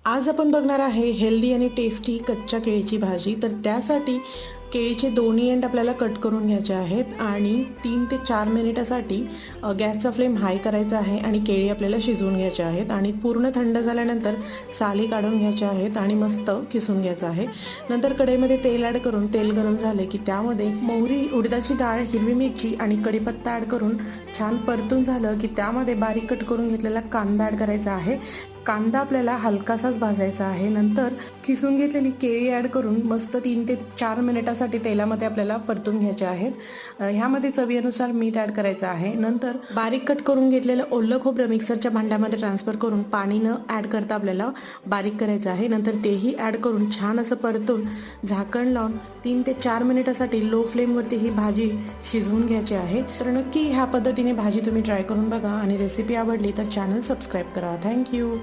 आज आपण बघणार आहे हेल्दी आणि टेस्टी कच्च्या केळीची भाजी. तर त्यासाठी केळीचे दोन्ही एंड आपल्याला कट करून घ्यायचे आहेत आणि 3 ते 4 मिनिटासाठी गॅसचा फ्लेम हाय करायचा आहे आणि केळी आपल्याला शिजवून घ्यायचे आहेत आणि पूर्ण थंड झाल्यानंतर साली काढून घ्यायच्या आहेत आणि मस्त किसून घ्यायचं आहे. नंतर कढईमध्ये तेल ॲड करून तेल गरम झाले की त्यामध्ये मोहरी, उडदाची डाळ, हिरवी मिरची आणि कढीपत्ता ॲड करून छान परतून झालं की त्यामध्ये बारीक कट करून घेतलेला कांदा ॲड करायचा आहे. कांदा आपल्याला हलकासाच भाजायचा आहे. नंतर किसून घेतलेली केळी ॲड करून मस्त 3 ते 4 मिनिटासाठी तेलामध्ये आपल्याला परतून घ्यायचे आहेत. ह्यामध्ये चवीनुसार मीठ ॲड करायचं आहे. नंतर बारीक कट करून घेतलेलं ओलं खोबरं मिक्सरच्या भांड्यामध्ये ट्रान्सफर करून पाणी न ॲड करता आपल्याला बारीक करायचं आहे. नंतर तेही ॲड करून छान असं परतून झाकण लावून 3 ते 4 मिनिटासाठी लो फ्लेमवरती ही भाजी शिजवून घ्यायची आहे. तर नक्की ह्या पद्धतीने भाजी तुम्ही ट्राय करून बघा आणि रेसिपी आवडली तर चॅनल सबस्क्राईब करा. थँक्यू.